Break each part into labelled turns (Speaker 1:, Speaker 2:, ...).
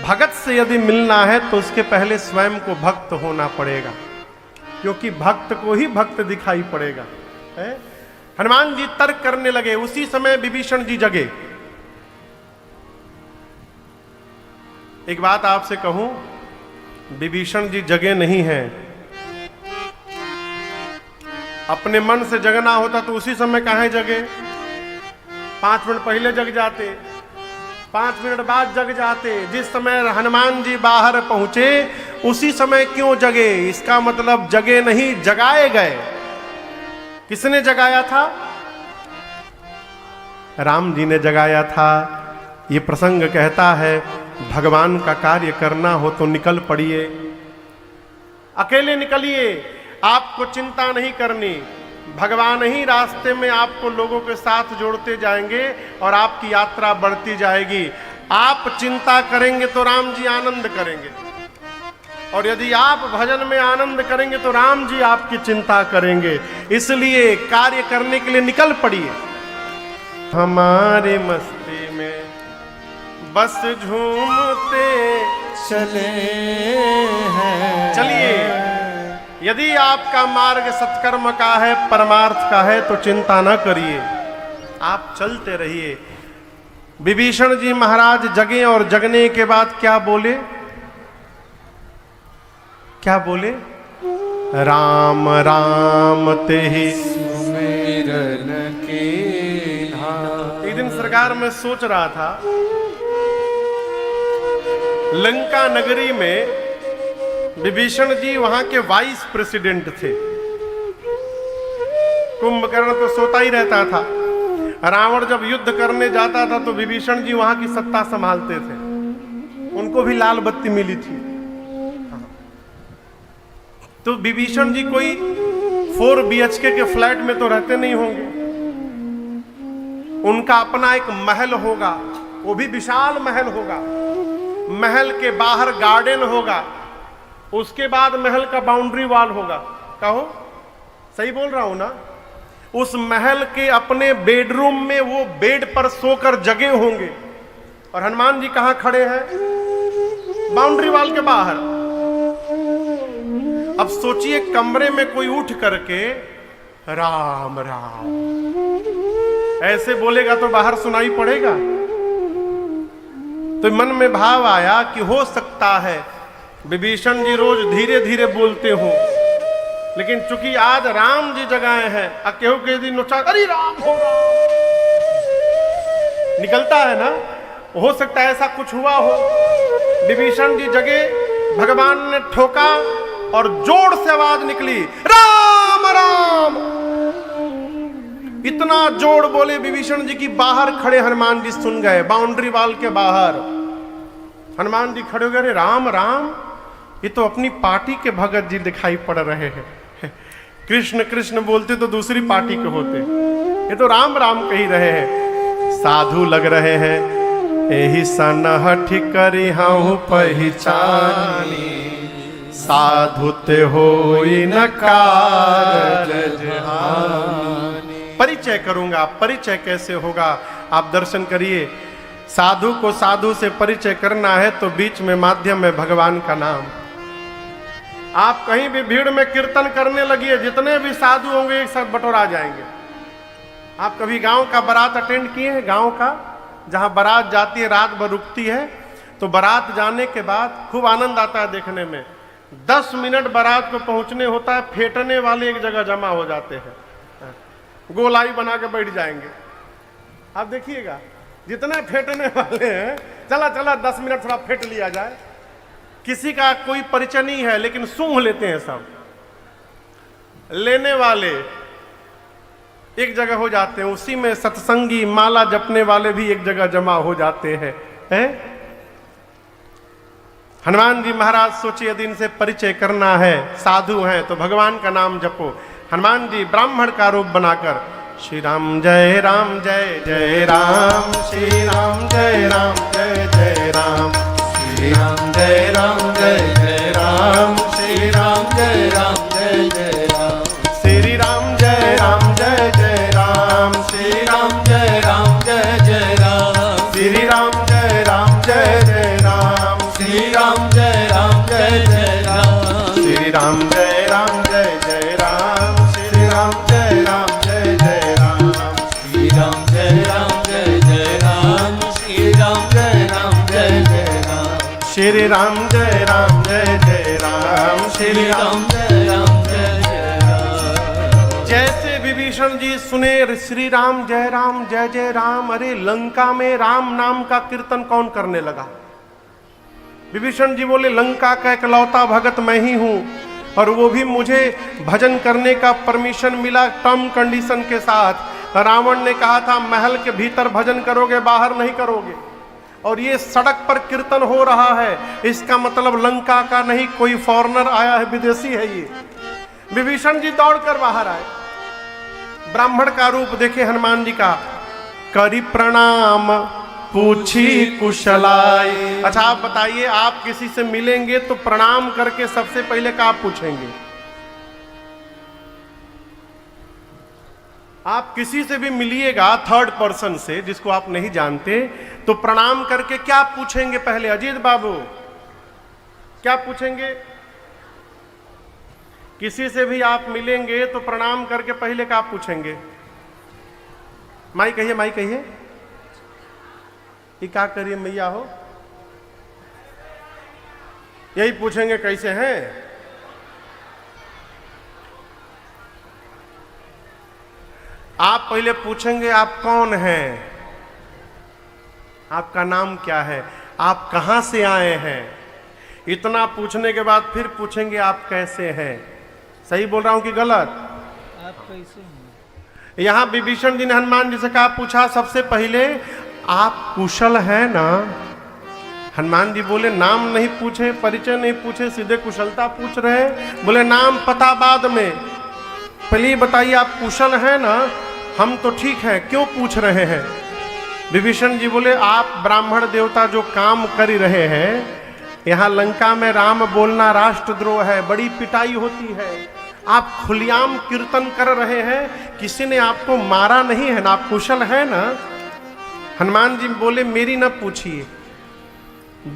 Speaker 1: भगत से यदि मिलना है तो उसके पहले स्वयं को भक्त होना पड़ेगा, क्योंकि भक्त को ही भक्त दिखाई पड़ेगा। है? हनुमान जी तर्क करने लगे, उसी समय विभीषण जी जगे। एक बात आपसे कहूं, विभीषण जी जगे नहीं हैं। अपने मन से जगना होता तो उसी समय काहे जगे? 5 मिनट पहले जग जाते, 5 मिनट बाद जग जाते। जिस समय हनुमान जी बाहर पहुंचे उसी समय क्यों जगे? इसका मतलब जगे नहीं, जगाए गए। किसने जगाया था? राम जी ने जगाया था। ये प्रसंग कहता है, भगवान का कार्य करना हो तो निकल पड़िए, अकेले निकलिए, आपको चिंता नहीं करनी। भगवान ही रास्ते में आपको लोगों के साथ जोड़ते जाएंगे और आपकी यात्रा बढ़ती जाएगी। आप चिंता करेंगे तो राम जी आनंद करेंगे, और यदि आप भजन में आनंद करेंगे तो राम जी आपकी चिंता करेंगे। इसलिए कार्य करने के लिए निकल पड़िए। हमारे मस्ती में बस झूमते
Speaker 2: चले हैं।
Speaker 1: चलिए, यदि आपका मार्ग सत्कर्म का है, परमार्थ का है, तो चिंता न करिए, आप चलते रहिए। विभीषण जी महाराज जगे और जगने के बाद क्या बोले? क्या बोले? राम राम ते ही
Speaker 2: सुमिरन के
Speaker 1: एक दिन सरकार में सोच रहा था, लंका नगरी में विभीषण जी वहां के वाइस प्रेसिडेंट थे। कुंभकर्ण तो सोता ही रहता था। रावण जब युद्ध करने जाता था तो विभीषण जी वहां की सत्ता संभालते थे। उनको भी लाल बत्ती मिली थी। तो विभीषण जी कोई 4 BHK के फ्लैट में तो रहते नहीं होंगे। उनका अपना एक महल होगा, वो भी विशाल महल होगा। महल के बाहर गार्डन होगा, उसके बाद महल का बाउंड्री वॉल होगा। कहो, सही बोल रहा हूं ना? उस महल के अपने बेडरूम में वो बेड पर सोकर जगे होंगे, और हनुमान जी कहां खड़े हैं? बाउंड्री वॉल के बाहर। अब सोचिए, कमरे में कोई उठ करके राम राम ऐसे बोलेगा तो बाहर सुनाई पड़ेगा। तो मन में भाव आया कि हो सकता है विभीषण जी रोज धीरे धीरे बोलते हो, लेकिन चूंकि आज राम जी जगाए हैं, केहू के दिन नोचा, अरे राम हो राम निकलता है ना, हो सकता है ऐसा कुछ हुआ हो। विभीषण जी जगे, भगवान ने ठोका और जोर से आवाज निकली, राम राम। इतना जोर बोले विभीषण जी की बाहर खड़े हनुमान जी सुन गए। बाउंड्री वॉल के बाहर हनुमान जी खड़े हो गए, राम राम, ये तो अपनी पार्टी के भगत जी दिखाई पड़ रहे हैं। कृष्ण कृष्ण बोलते तो दूसरी पार्टी के होते, ये तो राम राम कही रहे हैं। साधु लग रहे हैं, एही सनहठ करी हूँ पहचानी, साधु ते होई न कारज हानि। परिचय करूंगा, परिचय कैसे होगा आप दर्शन करिए। साधु को साधु से परिचय करना है तो बीच में माध्यम है भगवान का नाम। आप कहीं भी भीड़ में कीर्तन करने लगिए, जितने भी साधु होंगे एक साथ बटोरा जाएंगे। आप कभी गांव का बारात अटेंड किए हैं? गांव का जहां बारात जाती है, रात भर रुकती है, तो बारात जाने के बाद खूब आनंद आता है देखने में। 10 मिनट बारात को पहुंचने होता है, फेंटने वाले एक जगह जमा हो जाते हैं, गोलाई बना के बैठ जाएंगे। आप देखिएगा, जितने फेंटने वाले हैं, चला चला 10 मिनट थोड़ा फेंट लिया जाए। किसी का कोई परिचय नहीं है, लेकिन सूंघ लेते हैं सब। लेने वाले एक जगह हो जाते हैं, उसी में सत्संगी माला जपने वाले भी एक जगह जमा हो जाते हैं। हनुमान जी महाराज सोचिए, यदि इनसे परिचय करना है, साधु हैं, तो भगवान का नाम जपो। हनुमान जी ब्राह्मण का रूप बनाकर श्री राम जय राम जय जय राम, श्री राम जय राम जय जय राम, श्री राम जय राम जय जय राम, श्री राम जय राम जय जय राम, श्री राम जय राम जय जय राम, श्री राम जय राम जय जय राम, श्री राम जय राम जय जय राम,
Speaker 2: राम जय राम जय जय राम
Speaker 1: श्री राम जय राम जय जय राम श्री राम जय राम जय जय राम
Speaker 2: श्री राम जय राम जय जय राम श्री राम जय राम जय जय राम
Speaker 1: श्री राम जय राम जय जय राम श्री राम
Speaker 2: जय राम जय जय राम।
Speaker 1: जैसे विभीषण जी सुने श्री राम जय जय राम, अरे लंका में राम नाम का कीर्तन कौन करने लगा? विभीषण जी बोले लंका का इकलौता भगत मैं ही हूं, और वो भी मुझे भजन करने का परमिशन मिला टर्म कंडीशन के साथ। रावण ने कहा था महल के भीतर भजन करोगे, बाहर नहीं करोगे, और ये सड़क पर कीर्तन हो रहा है, इसका मतलब लंका का नहीं, कोई फॉरेनर आया है, विदेशी है ये। विभीषण जी दौड़कर बाहर आए, ब्राह्मण का रूप देखे हनुमान जी का, करी प्रणाम पूछी कुशलाय। अच्छा आप बताइए, आप किसी से मिलेंगे तो प्रणाम करके सबसे पहले क्या पूछेंगे? आप किसी से भी मिलिएगा थर्ड पर्सन से जिसको आप नहीं जानते, तो प्रणाम करके क्या पूछेंगे पहले? अजीत बाबू क्या पूछेंगे? किसी से भी आप मिलेंगे तो प्रणाम करके पहले क्या पूछेंगे? माई कहिए, माई कहिए, ये क्या करिए मैया हो? यही पूछेंगे कैसे हैं? आप पहले पूछेंगे आप कौन हैं, आपका नाम क्या है, आप कहां से आए हैं। इतना पूछने के बाद फिर पूछेंगे आप कैसे हैं। सही बोल रहा हूं कि गलत?
Speaker 2: आप कैसे हैं?
Speaker 1: यहां विभीषण जी ने हनुमान जी से कहा, पूछा सबसे पहले आप कुशल हैं ना? हनुमान जी बोले नाम नहीं पूछे, परिचय नहीं पूछे, सीधे कुशलता पूछ रहे। बोले नाम पता बाद में, पहले बताइए आप कुशल हैं ना? हम तो ठीक हैं, क्यों पूछ रहे हैं? विभीषण जी बोले आप ब्राह्मण देवता जो काम कर रहे हैं, यहाँ लंका में राम बोलना राष्ट्रद्रोह है, बड़ी पिटाई होती है, आप खुलेआम कीर्तन कर रहे हैं, किसी ने आपको मारा नहीं है ना, आप कुशल हैं ना? हनुमान जी बोले मेरी न पूछिए,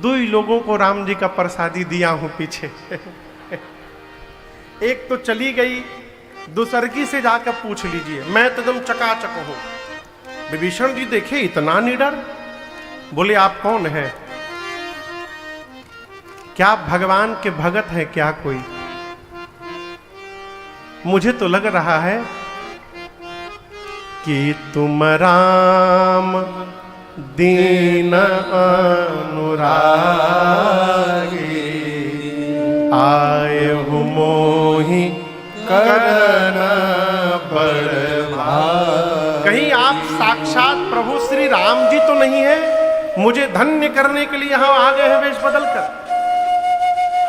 Speaker 1: 2 लोगों को राम जी का प्रसादी दिया हूं पीछे एक तो चली गई, दूसरकी से जाकर पूछ लीजिए, मैं तो एकदम चकाचक हूं। विभीषण जी देखे इतना निडर, बोले आप कौन हैं? क्या भगवान के भगत हैं क्या कोई? मुझे तो लग रहा है कि तुम राम दीन अनुरागी, आए हो मोहि करन बड़भागी। कहीं आप साक्षात प्रभु श्री राम जी तो नहीं है? मुझे धन्य करने के लिए यहां आ गए हैं वेश बदल कर।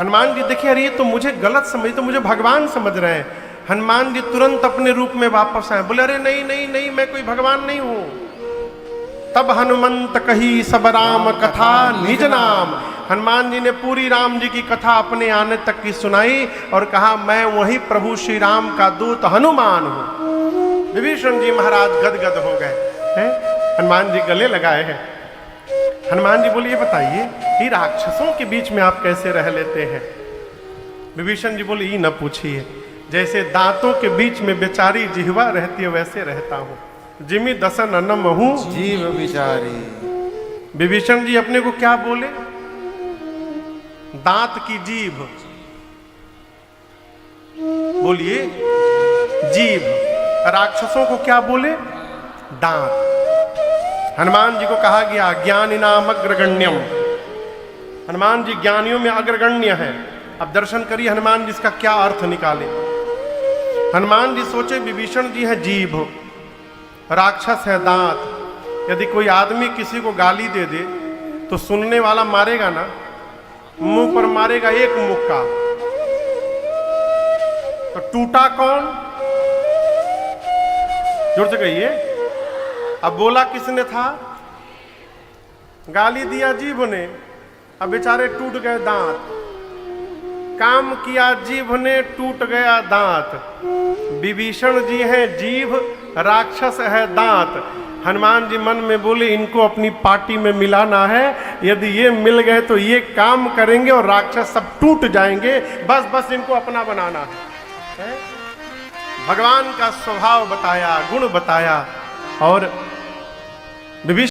Speaker 1: हनुमान जी देखिए, अरे ये तो मुझे गलत समझ, तो मुझे भगवान समझ रहे हैं। हनुमान जी तुरंत अपने रूप में वापस आए, बोले अरे नहीं नहीं नहीं, मैं कोई भगवान नहीं हूं। तब हनुमंत कही सब राम कथा निज नाम। हनुमान जी ने पूरी राम जी की कथा अपने आने तक की सुनाई और कहा मैं वही प्रभु श्री राम का दूत हनुमान हूं। विभीषण जी महाराज गदगद हो गए हैं, हनुमान जी गले लगाए हैं। हनुमान जी बोले ये बताइए, ये राक्षसों के बीच में आप कैसे रह लेते हैं? विभीषण जी बोले ये न पूछिए, जैसे दांतों के बीच में बेचारी जिह्वा रहती है वैसे रहता हूं। जिमी दसन अन्नम हूं
Speaker 2: जीव बिचारी।
Speaker 1: विभीषण जी अपने को क्या बोले? दांत की जीभ, बोलिए जीभ। राक्षसों को क्या बोले? दांत। हनुमान जी को कहा गया ज्ञानी नाम अग्रगण्यम, हनुमान जी ज्ञानियों में अग्रगण्य है। अब दर्शन करिए हनुमान जी इसका क्या अर्थ निकाले। हनुमान जी सोचे विभीषण जी है जीभ, राक्षस है दांत। यदि कोई आदमी किसी को गाली दे दे तो सुनने वाला मारेगा ना, मुंह पर मारेगा एक मुक्का, तो टूटा कौन? जोर से कहिए। अब बोला किसने था? गाली दिया जीभ ने, अब बेचारे टूट गए दांत। काम किया जीभ ने, टूट गया दांत। विभीषण जी हैं जीभ, राक्षस है दांत। हनुमान जी मन में बोले इनको अपनी पार्टी में मिलाना है, यदि ये मिल गए तो ये काम करेंगे और राक्षस सब टूट जाएंगे, बस बस इनको अपना बनाना है। भगवान का स्वभाव बताया, गुण बताया और विभीषण